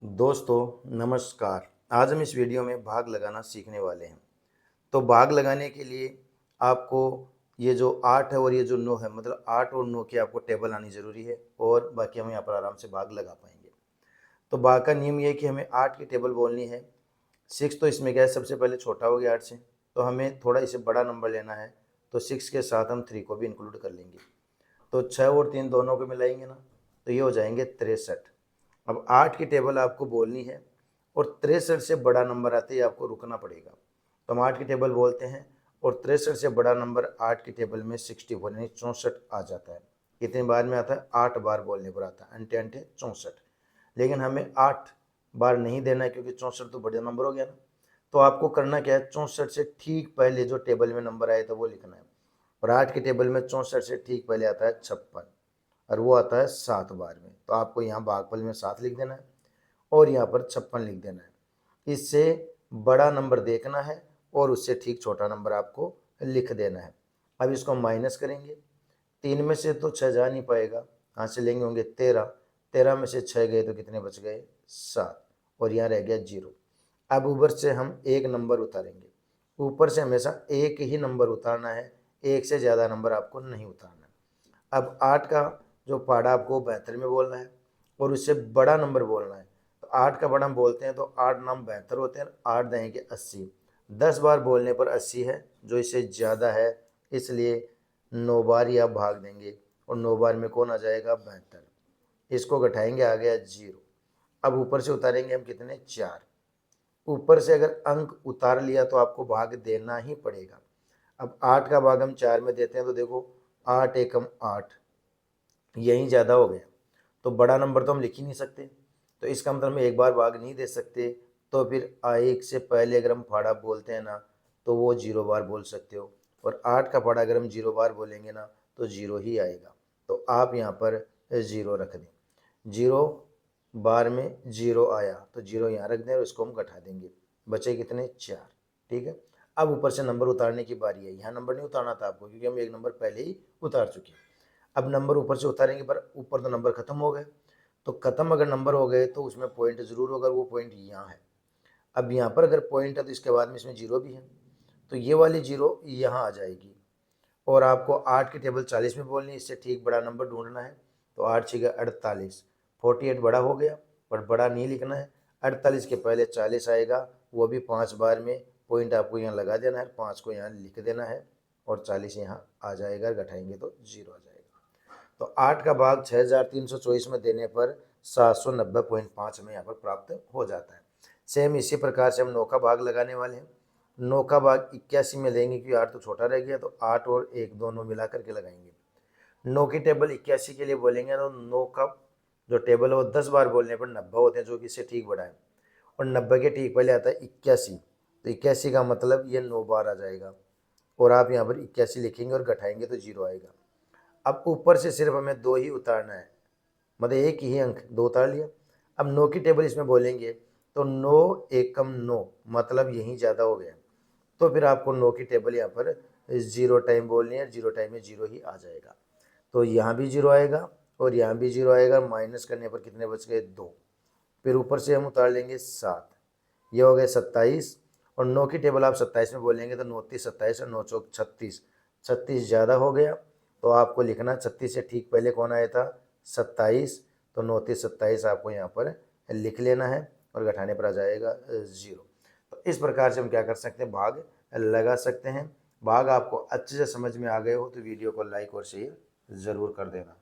दोस्तों नमस्कार। आज हम इस वीडियो में भाग लगाना सीखने वाले हैं। तो भाग लगाने के लिए आपको ये जो 8 है और ये जो 9 है, मतलब 8 और 9 की आपको टेबल आनी ज़रूरी है और बाकी हम यहाँ पर आराम से भाग लगा पाएंगे। तो भाग का नियम ये है कि हमें 8 की टेबल बोलनी है। 6 तो इसमें क्या है, सबसे पहले छोटा हो गया 8 से, तो हमें थोड़ा इसे बड़ा नंबर लेना है। तो 6 के साथ हम 3 को भी इंक्लूड कर लेंगे। तो 6 और 3 दोनों को मिलाएंगे ना, तो ये हो जाएंगे 63। अब 8 की टेबल आपको बोलनी है और 63 से बड़ा नंबर आते ही आपको रुकना पड़ेगा। तो हम 8 की टेबल बोलते हैं और 63 से बड़ा नंबर 8 की टेबल में 64 यानी 64 आ जाता है। कितनी बार में आता है? 8 बार बोलने पर आता है, अंटे अंटे 64। लेकिन हमें 8 बार नहीं देना है क्योंकि 64 तो बड़ा नंबर हो गया ना। तो आपको करना क्या है, 64 से ठीक पहले जो टेबल में नंबर आए तो वो लिखना है। और 8 की टेबल में 64 से ठीक पहले आता है 56 और वो आता है 7 बार में। तो आपको यहाँ भागफल में 7 लिख देना है और यहाँ पर 56 लिख देना है। इससे बड़ा नंबर देखना है और उससे ठीक छोटा नंबर आपको लिख देना है। अब इसको माइनस करेंगे। 3 में से तो 6 जा नहीं पाएगा, कहाँ से लेंगे? होंगे 13। 13 में से 6 गए तो कितने बच गए? 7। और यहाँ रह गया 0। अब ऊपर से हम एक नंबर उतारेंगे। ऊपर से हमेशा एक ही नंबर उतारना है, एक से ज़्यादा नंबर आपको नहीं उतारना। अब 8 का जो पहाड़ा आपको 72 में बोलना है और उससे बड़ा नंबर बोलना है। तो 8 का बड़ा हम बोलते हैं तो 8 नाम 72 होते हैं, 8 देंगे 80। 10 बार बोलने पर 80 है, जो इससे ज़्यादा है इसलिए 9 बार ही आप भाग देंगे और 9 बार में कौन आ जाएगा? 72। इसको घटाएंगे, आ गया 0। अब ऊपर से उतारेंगे हम कितने? 4। ऊपर से अगर अंक उतार लिया तो आपको भाग देना ही पड़ेगा। अब 8 का भाग हम 4 में देते हैं तो देखो 8 एकम 8, यही ज़्यादा हो गया। तो बड़ा नंबर तो हम लिख ही नहीं सकते, तो इसका मतलब हम एक बार भाग नहीं दे सकते। तो फिर एक से पहले अगर हम फाड़ा बोलते हैं ना, तो वो 0 बार बोल सकते हो। और 8 का फाड़ा अगर हम 0 बार बोलेंगे ना, तो 0 ही आएगा। तो आप यहाँ पर 0 रख दें। 0 बार में 0 आया तो 0 यहाँ रख दें और इसको हम घटा देंगे। बचे कितने? 4। ठीक है। अब ऊपर से नंबर उतारने की बारी है। यहाँ नंबर नहीं उतारना था आपको क्योंकि हम एक नंबर पहले ही उतार चुके हैं। अब नंबर ऊपर से उतारेंगे पर ऊपर तो नंबर खत्म हो गए। तो खत्म अगर नंबर हो गए तो उसमें पॉइंट ज़रूर होगा, वो पॉइंट यहाँ है। अब यहाँ पर अगर पॉइंट है तो इसके बाद में इसमें 0 भी है, तो ये वाली 0 यहाँ आ जाएगी। और आपको 8 की टेबल 40 में बोलनी है, इससे ठीक बड़ा नंबर ढूंढना है। तो 8 6 48, 48 बड़ा हो गया पर बड़ा नहीं लिखना है। 48 के पहले 40 आएगा, वो भी 5 बार में। पॉइंट आपको यहाँ लगा देना है, 5 को यहाँ लिख देना है और 40 यहाँ आ जाएगा। घटाएंगे तो 0 आ जाएगा। तो 8 का भाग 6324 में देने पर 790.5 में यहाँ पर प्राप्त हो जाता है। सेम इसी प्रकार से हम 9 का भाग लगाने वाले हैं। 9 का भाग 81 में लेंगे क्योंकि 8 तो छोटा रह गया, तो 8 और 1 दोनों मिला करके लगाएंगे। 9 की टेबल 81 के लिए बोलेंगे तो 9 का जो टेबल है वो 10 बार बोलने पर 90 होते हैं, जो कि इससे ठीक बड़ा है। और 90 के ठीक पहले आता है 81, तो 81 का मतलब ये 9 बार आ जाएगा। और आप यहाँ पर 81 लिखेंगे और घटाएंगे तो 0 आएगा। अब ऊपर से सिर्फ हमें 2 ही उतारना है, मतलब एक ही अंक 2 उतार लिया। अब 9 की टेबल इसमें बोलेंगे तो 9 एकम 9, मतलब यही ज़्यादा हो गया। तो फिर आपको 9 की टेबल यहाँ पर 0 टाइम बोलनी है, 0 टाइम में 0 ही आ जाएगा। तो यहाँ भी 0 आएगा और यहाँ भी 0 आएगा। माइनस करने पर कितने बच गए? 2। फिर ऊपर से हम उतार लेंगे 7, ये हो गए 27। और 9 की टेबल आप 27 में बोलेंगे तो 9 तीस 27 और 9 चौक 36, 36 ज़्यादा हो गया। तो आपको लिखना 36 से ठीक पहले कौन आया था? 27। तो 9 तीस 27 आपको यहाँ पर लिख लेना है और घटाने पर आ जाएगा 0। तो इस प्रकार से हम क्या कर सकते हैं? भाग लगा सकते हैं। भाग आपको अच्छे से समझ में आ गए हो तो वीडियो को लाइक और शेयर ज़रूर कर देना।